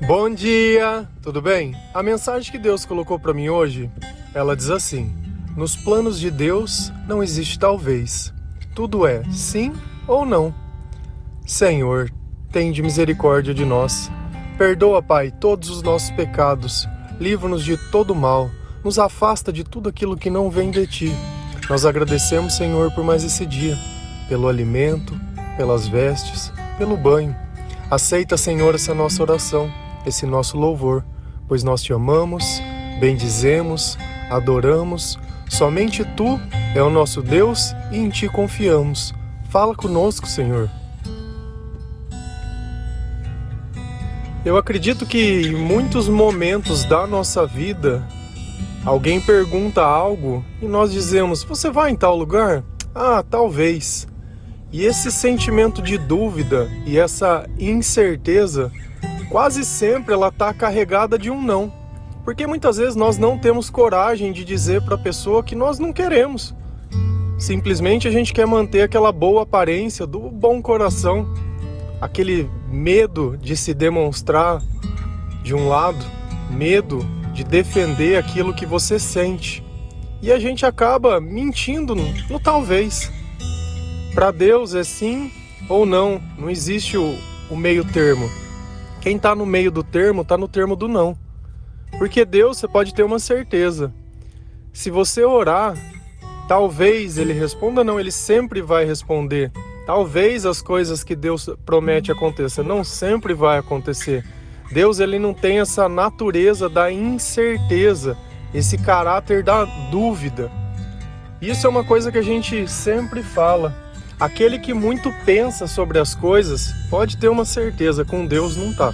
Bom dia, tudo bem? A mensagem que Deus colocou para mim hoje, ela diz assim: nos planos de Deus não existe talvez, tudo é sim ou não. Senhor, tende misericórdia de nós. Perdoa, Pai, todos os nossos pecados, livra-nos de todo mal, nos afasta de tudo aquilo que não vem de Ti. Nós agradecemos, Senhor, por mais esse dia, pelo alimento, pelas vestes, pelo banho. Aceita, Senhor, essa nossa oração, esse nosso louvor, pois nós Te amamos, bendizemos, adoramos. Somente Tu é o nosso Deus e em Ti confiamos. Fala conosco, Senhor. Eu acredito que em muitos momentos da nossa vida, alguém pergunta algo e nós dizemos: você vai em tal lugar? Ah, talvez. E esse sentimento de dúvida e essa incerteza, quase sempre ela está carregada de um não. Porque muitas vezes nós não temos coragem de dizer para a pessoa que nós não queremos. Simplesmente a gente quer manter aquela boa aparência do bom coração, aquele medo de se demonstrar de um lado, medo de defender aquilo que você sente. E a gente acaba mentindo no talvez. Para Deus é sim ou não, não existe o meio termo. Quem está no meio do termo, está no termo do não. Porque Deus, você pode ter uma certeza. Se você orar, talvez Ele responda, não, Ele sempre vai responder. Talvez as coisas que Deus promete aconteçam, não sempre vai acontecer. Deus, Ele não tem essa natureza da incerteza, esse caráter da dúvida. Isso é uma coisa que a gente sempre fala. Aquele que muito pensa sobre as coisas pode ter uma certeza, com Deus não está.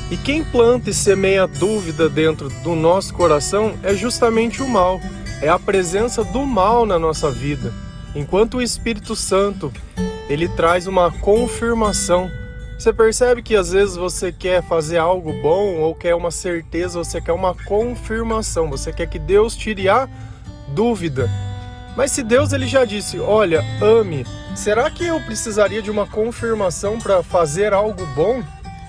E quem planta e semeia dúvida dentro do nosso coração é justamente o mal. É a presença do mal na nossa vida. Enquanto o Espírito Santo, ele traz uma confirmação. Você percebe que às vezes você quer fazer algo bom ou quer uma certeza, você quer uma confirmação. Você quer que Deus tire a dúvida. Mas se Deus ele já disse, olha, ame, será que eu precisaria de uma confirmação para fazer algo bom?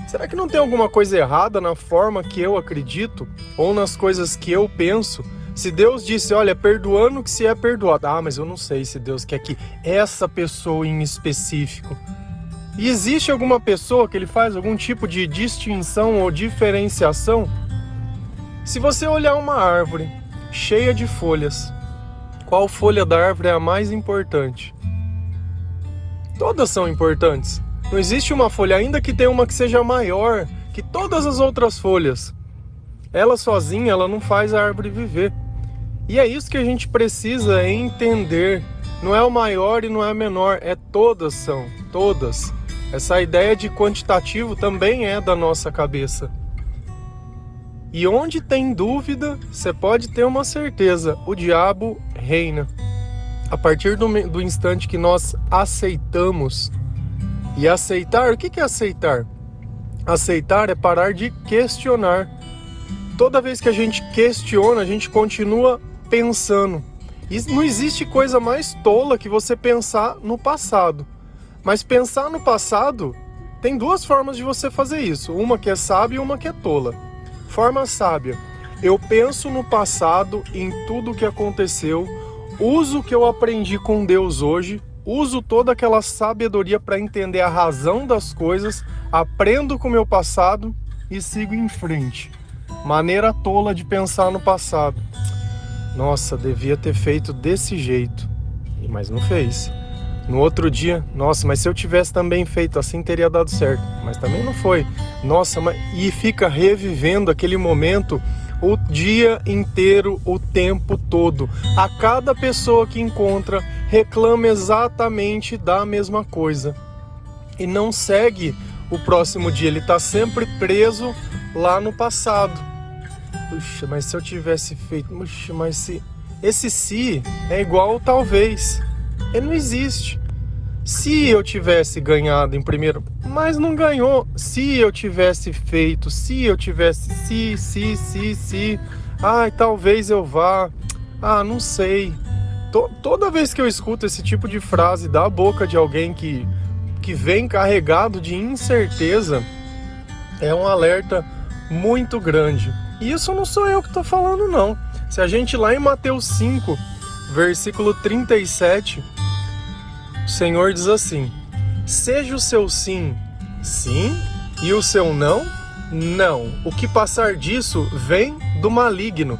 Será que não tem alguma coisa errada na forma que eu acredito ou nas coisas que eu penso? Se Deus disse, olha, perdoando que se é perdoado. Ah, mas eu não sei se Deus quer que essa pessoa em específico. E existe alguma pessoa que ele faz algum tipo de distinção ou diferenciação? Se você olhar uma árvore cheia de folhas, qual folha da árvore é a mais importante? Todas são importantes. Não existe uma folha, ainda que tenha uma que seja maior que todas as outras folhas. Ela sozinha, ela não faz a árvore viver. E é isso que a gente precisa entender. Não é o maior e não é o menor, é todas são, todas. Essa ideia de quantitativo também é da nossa cabeça. E onde tem dúvida, você pode ter uma certeza, o diabo reina. A partir do instante que nós aceitamos, e aceitar, o que é aceitar? Aceitar é parar de questionar. Toda vez que a gente questiona, a gente continua pensando. E não existe coisa mais tola que você pensar no passado. Mas pensar no passado, tem duas formas de você fazer isso. Uma que é sábia e uma que é tola. Forma sábia. Eu penso no passado, em tudo o que aconteceu, uso o que eu aprendi com Deus hoje, uso toda aquela sabedoria para entender a razão das coisas, aprendo com o meu passado e sigo em frente. Maneira tola de pensar no passado. Nossa, devia ter feito desse jeito, mas não fez. No outro dia, nossa, mas se eu tivesse também feito assim, teria dado certo. Mas também não foi. Nossa, e fica revivendo aquele momento o dia inteiro, o tempo todo. A cada pessoa que encontra, reclama exatamente da mesma coisa. E não segue o próximo dia. Ele está sempre preso lá no passado. Puxa, mas se eu tivesse feito... Puxa, mas se... Esse se é igual ao talvez. Ele não existe. Se eu tivesse ganhado em primeiro, mas não ganhou. Se eu tivesse feito, se eu tivesse, se. Ai, talvez eu vá. Ah, não sei. Toda vez que eu escuto esse tipo de frase da boca de alguém que vem carregado de incerteza, É um alerta muito grande. E isso não sou eu que estou falando, não. Se a gente ir lá em Mateus 5, versículo 37, o Senhor diz assim: seja o seu sim, sim, e o seu não, não. O que passar disso vem do maligno.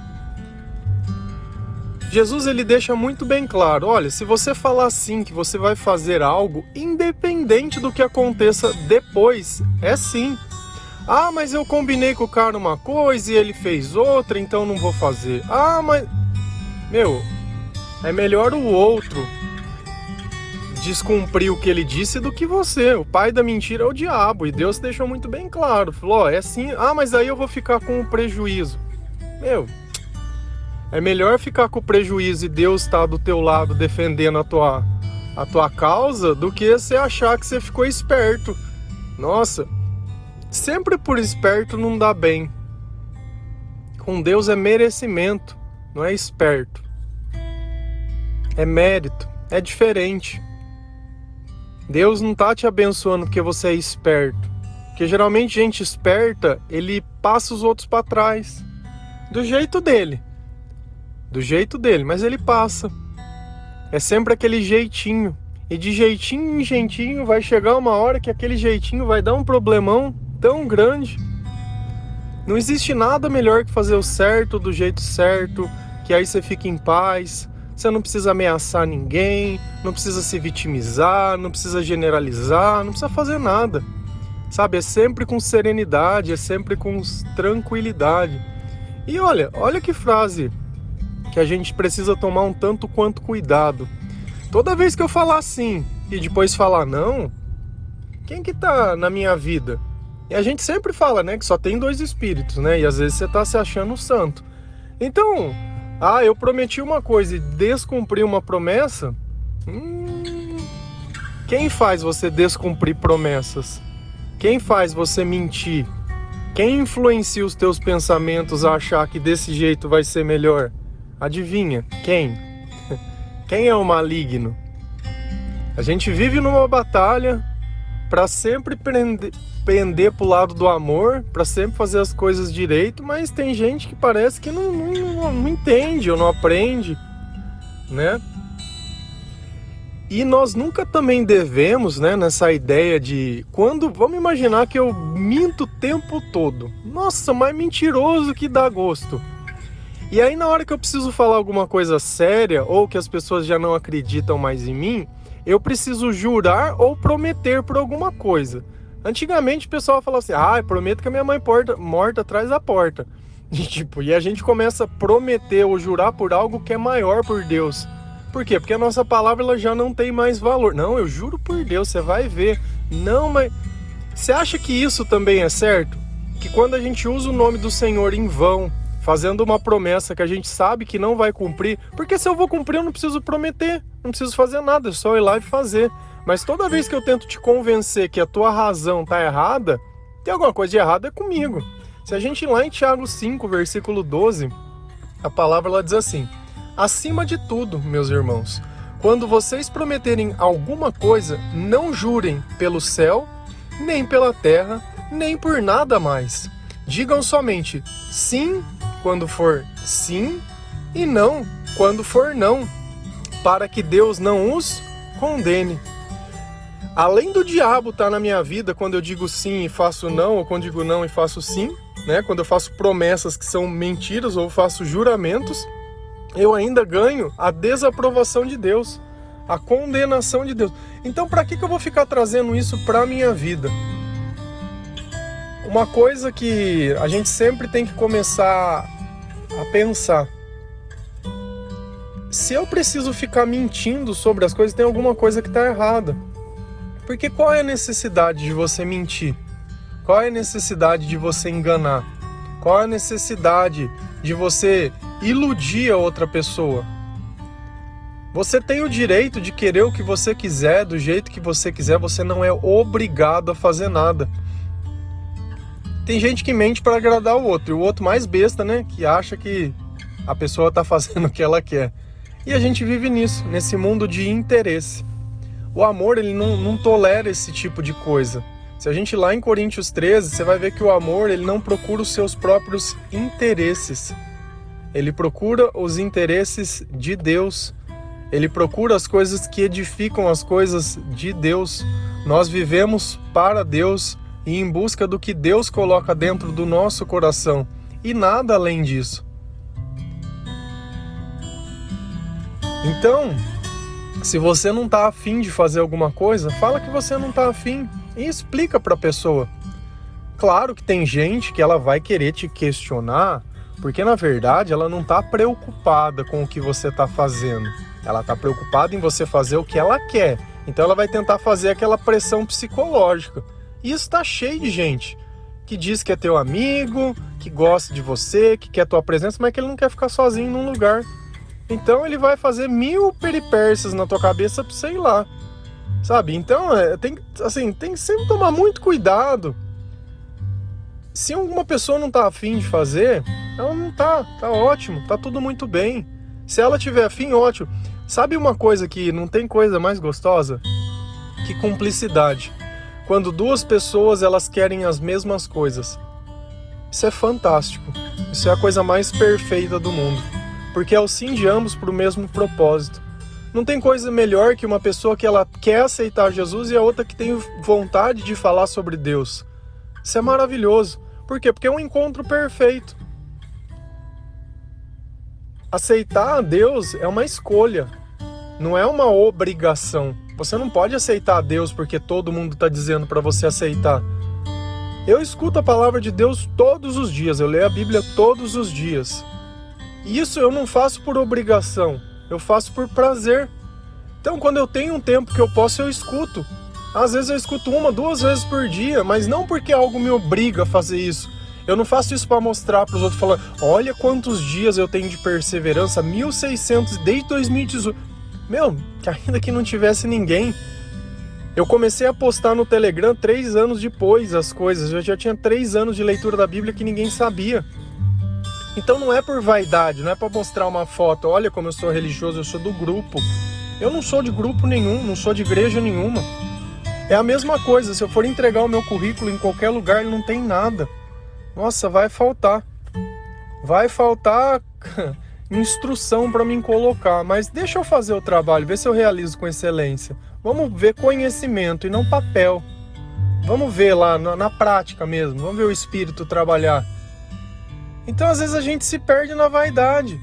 Jesus, ele deixa muito bem claro, olha, se você falar sim que você vai fazer algo, independente do que aconteça depois, é sim. Ah, mas eu combinei com o cara uma coisa e ele fez outra, então não vou fazer. Ah, mas... Meu, é melhor o outro descumprir o que ele disse do que você. O pai da mentira é o diabo, e Deus deixou muito bem claro. Falou, ó, é assim, ah, mas aí eu vou ficar com o prejuízo. Meu, é melhor ficar com o prejuízo e Deus estar do teu lado defendendo a tua causa do que você achar que você ficou esperto. Nossa, sempre por esperto não dá bem. Com Deus é merecimento, não é esperto. É mérito, é diferente. Deus não tá te abençoando porque você é esperto. Porque geralmente gente esperta, ele passa os outros para trás. Do jeito dele. Do jeito dele, mas ele passa. É sempre aquele jeitinho. E de jeitinho em jeitinho vai chegar uma hora que aquele jeitinho vai dar um problemão tão grande. Não existe nada melhor que fazer o certo do jeito certo, que aí você fica em paz. Você não precisa ameaçar ninguém, não precisa se vitimizar, não precisa generalizar, não precisa fazer nada. Sabe, é sempre com serenidade, é sempre com tranquilidade. E olha que frase que a gente precisa tomar um tanto quanto cuidado. Toda vez que eu falar sim e depois falar não, quem que tá na minha vida? E a gente sempre fala, né, que só tem 2 espíritos, né? E às vezes você tá se achando santo. Então, eu prometi uma coisa e descumpri uma promessa? Quem faz você descumprir promessas? Quem faz você mentir? Quem influencia os teus pensamentos a achar que desse jeito vai ser melhor? Adivinha? Quem? Quem é o maligno? A gente vive numa batalha para sempre pender pro lado do amor, para sempre fazer as coisas direito, mas tem gente que parece que não entende ou não aprende, né? E nós nunca também devemos, né, nessa ideia de vamos imaginar que eu minto o tempo todo. Nossa, mas mentiroso que dá gosto. E aí na hora que eu preciso falar alguma coisa séria ou que as pessoas já não acreditam mais em mim, eu preciso jurar ou prometer por alguma coisa. Antigamente o pessoal falava assim, eu prometo que a minha mãe morta atrás da porta. E a gente começa a prometer ou jurar por algo que é maior por Deus. Por quê? Porque a nossa palavra ela já não tem mais valor. Não, eu juro por Deus, você vai ver. Não, mas você acha que isso também é certo? Que quando a gente usa o nome do Senhor em vão, fazendo uma promessa que a gente sabe que não vai cumprir, porque se eu vou cumprir eu não preciso prometer, não preciso fazer nada, é só ir lá e fazer. Mas toda vez que eu tento te convencer que a tua razão está errada, tem alguma coisa de errado é comigo. Se a gente ir lá em Tiago 5, versículo 12, a palavra ela diz assim: acima de tudo, meus irmãos, quando vocês prometerem alguma coisa, não jurem pelo céu, nem pela terra, nem por nada mais. Digam somente sim quando for sim e não quando for não, para que Deus não os condene. Além do diabo estar na minha vida quando eu digo sim e faço não, ou quando digo não e faço sim, né? Quando eu faço promessas que são mentiras ou faço juramentos, eu ainda ganho a desaprovação de Deus, a condenação de Deus. Então para que eu vou ficar trazendo isso para a minha vida? Uma coisa que a gente sempre tem que começar a pensar: se eu preciso ficar mentindo sobre as coisas, tem alguma coisa que está errada. Porque qual é a necessidade de você mentir? Qual é a necessidade de você enganar? Qual é a necessidade de você iludir a outra pessoa? Você tem o direito de querer o que você quiser, do jeito que você quiser, você não é obrigado a fazer nada. Tem gente que mente para agradar o outro, e o outro mais besta, né? Que acha que a pessoa está fazendo o que ela quer. E a gente vive nisso, nesse mundo de interesse. O amor, ele não tolera esse tipo de coisa. Se a gente ir lá em Coríntios 13, você vai ver que o amor, ele não procura os seus próprios interesses. Ele procura os interesses de Deus. Ele procura as coisas que edificam as coisas de Deus. Nós vivemos para Deus e em busca do que Deus coloca dentro do nosso coração. E nada além disso. Então, se você não está afim de fazer alguma coisa, fala que você não está afim e explica para a pessoa. Claro que tem gente que ela vai querer te questionar, porque na verdade ela não está preocupada com o que você está fazendo. Ela está preocupada em você fazer o que ela quer. Então ela vai tentar fazer aquela pressão psicológica. E isso está cheio de gente que diz que é teu amigo, que gosta de você, que quer tua presença, mas que ele não quer ficar sozinho num lugar. Então ele vai fazer 1000 peripécias na tua cabeça pra você ir lá, sabe? Então tem que sempre tomar muito cuidado. Se alguma pessoa não tá afim de fazer, ela não tá ótimo, tá tudo muito bem. Se ela tiver afim, ótimo. Sabe uma coisa que não tem coisa mais gostosa? Que cumplicidade. Quando duas pessoas elas querem as mesmas coisas. Isso é fantástico. Isso é a coisa mais perfeita do mundo. Porque é o sim de ambos para o mesmo propósito. Não tem coisa melhor que uma pessoa que ela quer aceitar Jesus e a outra que tem vontade de falar sobre Deus. Isso é maravilhoso. Por quê? Porque é um encontro perfeito. Aceitar a Deus é uma escolha, não é uma obrigação. Você não pode aceitar a Deus porque todo mundo está dizendo para você aceitar. Eu escuto a palavra de Deus todos os dias, eu leio a Bíblia todos os dias. Isso eu não faço por obrigação, eu faço por prazer. Então quando eu tenho um tempo que eu posso, eu escuto. Às vezes eu escuto 1, 2 vezes por dia, mas não porque algo me obriga a fazer isso. Eu não faço isso para mostrar para os outros, falando, olha quantos dias eu tenho de perseverança, 1600 desde 2018. Meu, que ainda que não tivesse ninguém. Eu comecei a postar no Telegram 3 anos depois as coisas, eu já tinha 3 anos de leitura da Bíblia que ninguém sabia. Então não é por vaidade, não é para mostrar uma foto, olha como eu sou religioso, eu sou do grupo. Eu não sou de grupo nenhum, não sou de igreja nenhuma. É a mesma coisa, se eu for entregar o meu currículo em qualquer lugar, não tem nada. Nossa, vai faltar instrução para me colocar, mas deixa eu fazer o trabalho, ver se eu realizo com excelência. Vamos ver conhecimento e não papel. Vamos ver lá na prática mesmo, vamos ver o Espírito trabalhar. Então às vezes a gente se perde na vaidade.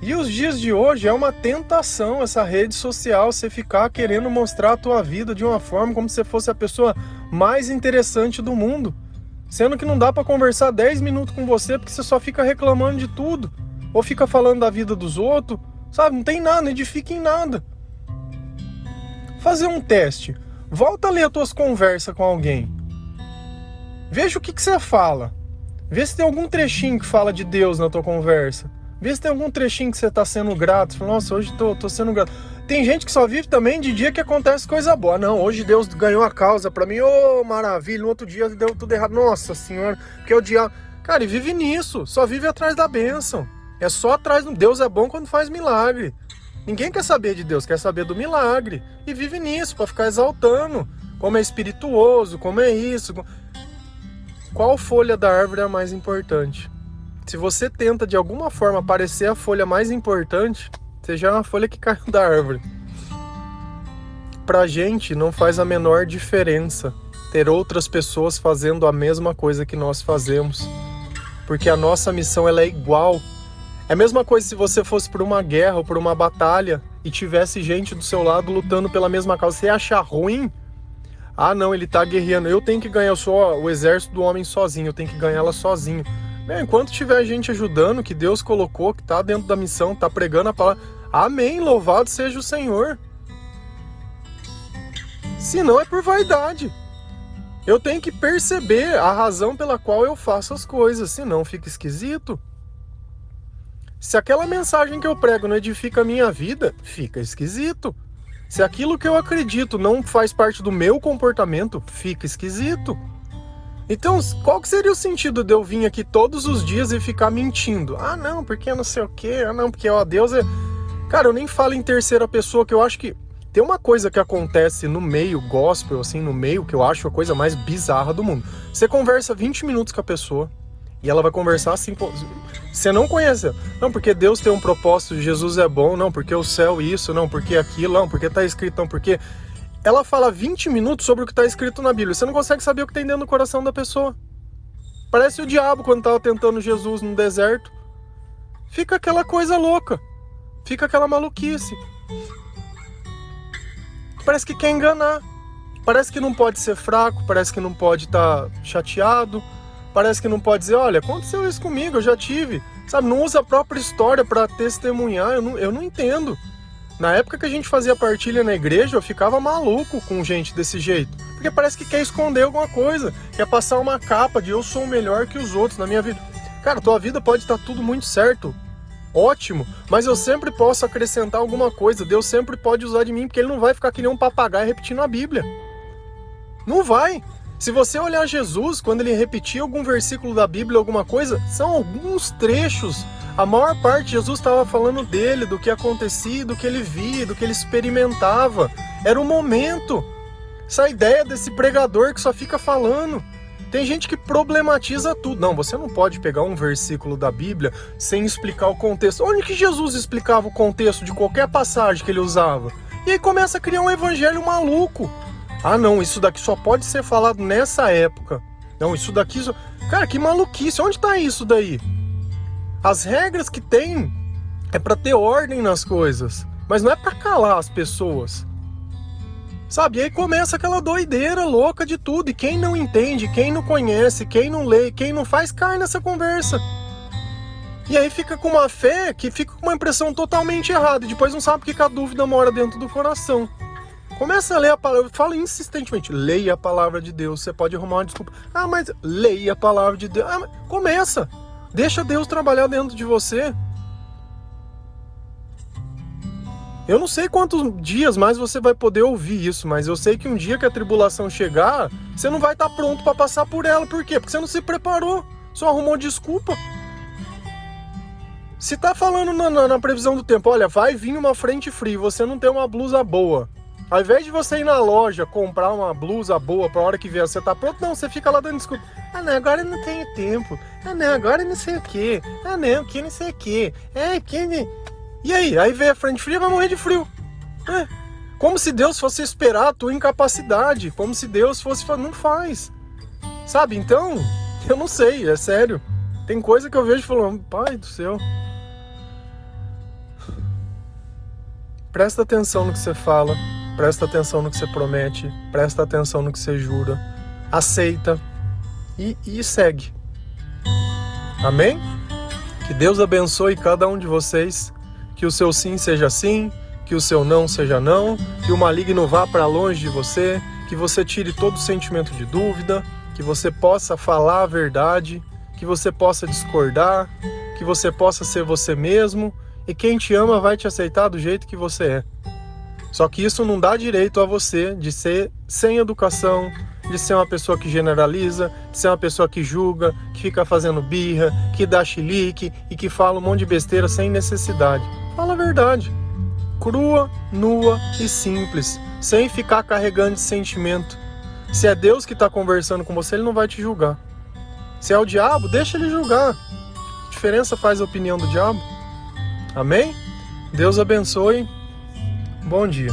E os dias de hoje é uma tentação essa rede social, você ficar querendo mostrar a tua vida de uma forma como se fosse a pessoa mais interessante do mundo. Sendo que não dá para conversar 10 minutos com você porque você só fica reclamando de tudo. Ou fica falando da vida dos outros, sabe? Não tem nada, não edifica em nada. Fazer um teste. Volta a ler as tuas conversas com alguém. Veja o que você fala. Vê se tem algum trechinho que fala de Deus na tua conversa. Vê se tem algum trechinho que você está sendo grato. Você fala, nossa, hoje tô sendo grato. Tem gente que só vive também de dia que acontece coisa boa. Não, hoje Deus ganhou a causa pra mim. Ô, maravilha. No outro dia deu tudo errado. Nossa senhora, porque o diabo... Cara, e vive nisso. Só vive atrás da bênção. É só atrás do... Deus é bom quando faz milagre. Ninguém quer saber de Deus, quer saber do milagre. E vive nisso, pra ficar exaltando. Como é espirituoso, como é isso. Qual folha da árvore é a mais importante? Se você tenta de alguma forma parecer a folha mais importante, você já é uma folha que caiu da árvore. Pra gente não faz a menor diferença ter outras pessoas fazendo a mesma coisa que nós fazemos. Porque a nossa missão ela é igual. É a mesma coisa se você fosse por uma guerra ou por uma batalha e tivesse gente do seu lado lutando pela mesma causa. Você ia achar ruim? Ah não, ele tá guerreando, eu tenho que ganhar, eu sou o exército do homem sozinho, eu tenho que ganhar ela sozinho. Bem, enquanto tiver gente ajudando, que Deus colocou, que tá dentro da missão, tá pregando a palavra, amém, louvado seja o Senhor. Se não é por vaidade. Eu tenho que perceber a razão pela qual eu faço as coisas, senão fica esquisito. Se aquela mensagem que eu prego não edifica a minha vida, fica esquisito. Se aquilo que eu acredito não faz parte do meu comportamento, fica esquisito. Então, qual que seria o sentido de eu vir aqui todos os dias e ficar mentindo? Ah, não, porque não sei o quê. Ah, não, porque ó, Deus é... Cara, eu nem falo em terceira pessoa, que eu acho que Tem uma coisa que acontece no meio gospel, assim, no meio, que eu acho a coisa mais bizarra do mundo. Você conversa 20 minutos com a pessoa e ela vai conversar assim, você não conhece. Não, porque Deus tem um propósito, Jesus é bom, não, porque o céu isso, não, porque aquilo, não, porque tá escrito, não, porque... Ela fala 20 minutos sobre o que tá escrito na Bíblia. Você não consegue saber o que tem dentro do coração da pessoa. Parece o diabo quando tava tentando Jesus no deserto. Fica aquela coisa louca. Fica aquela maluquice. Parece que quer enganar. Parece que não pode ser fraco, parece que não pode estar chateado, parece que não pode dizer, olha, aconteceu isso comigo, eu já tive. Sabe, não usa a própria história para testemunhar, eu não entendo. Na época que a gente fazia partilha na igreja, eu ficava maluco com gente desse jeito. Porque parece que quer esconder alguma coisa, quer passar uma capa de eu sou melhor que os outros na minha vida. Cara, tua vida pode estar tudo muito certo, ótimo, mas eu sempre posso acrescentar alguma coisa, Deus sempre pode usar de mim, porque Ele não vai ficar que nem um papagaio repetindo a Bíblia. Não vai. Se você olhar Jesus, quando Ele repetia algum versículo da Bíblia, alguma coisa, são alguns trechos. A maior parte, Jesus estava falando dele, do que acontecia, do que ele via, do que ele experimentava. Era o momento. Essa ideia desse pregador que só fica falando. Tem gente que problematiza tudo. Não, você não pode pegar um versículo da Bíblia sem explicar o contexto. Onde que Jesus explicava o contexto de qualquer passagem que ele usava? E aí começa a criar um evangelho maluco. Ah não, isso daqui só pode ser falado nessa época. Não, isso daqui... Cara, que maluquice. Onde está isso daí? As regras que tem é para ter ordem nas coisas, mas não é para calar as pessoas. Sabe, e aí começa aquela doideira louca de tudo, e quem não entende, quem não conhece, quem não lê, quem não faz, cai nessa conversa. E aí fica com uma fé que fica com uma impressão totalmente errada, e depois não sabe porque que a dúvida mora dentro do coração. Começa a ler a palavra, fala insistentemente, leia a palavra de Deus, você pode arrumar uma desculpa. Ah, mas leia a palavra de Deus. Ah, mas começa, deixa Deus trabalhar dentro de você. Eu não sei quantos dias mais você vai poder ouvir isso, mas eu sei que um dia que a tribulação chegar, você não vai estar pronto para passar por ela. Por quê? Porque você não se preparou, só arrumou desculpa. Se tá falando na previsão do tempo, olha, vai vir uma frente fria, você não tem uma blusa boa. Ao invés de você ir na loja comprar uma blusa boa pra hora que vier, você tá pronto? Não, você fica lá dando desculpa. Ah não, agora eu não tenho tempo. Ah não, agora eu não sei o quê. Ah não, que não sei o quê. É, que... E aí? Aí vem a frente fria e vai morrer de frio. É. Como se Deus fosse esperar a tua incapacidade. Como se Deus fosse... Não faz. Sabe? Então, eu não sei, é sério. Tem coisa que eu vejo falando, pai do céu. Presta atenção no que você fala. Presta atenção no que você promete. Presta atenção no que você jura. Aceita. E segue. Amém? Que Deus abençoe cada um de vocês. Que o seu sim seja sim, que o seu não seja não, que o maligno vá para longe de você, que você tire todo sentimento de dúvida, que você possa falar a verdade, que você possa discordar, que você possa ser você mesmo, e quem te ama vai te aceitar do jeito que você é. Só que isso não dá direito a você de ser sem educação, de ser uma pessoa que generaliza, de ser uma pessoa que julga, que fica fazendo birra, que dá chilique e que fala um monte de besteira sem necessidade. Fala a verdade, crua, nua e simples, sem ficar carregando de sentimento. Se é Deus que está conversando com você, Ele não vai te julgar. Se é o diabo, deixa ele julgar. Que diferença faz a opinião do diabo? Amém? Deus abençoe. Bom dia.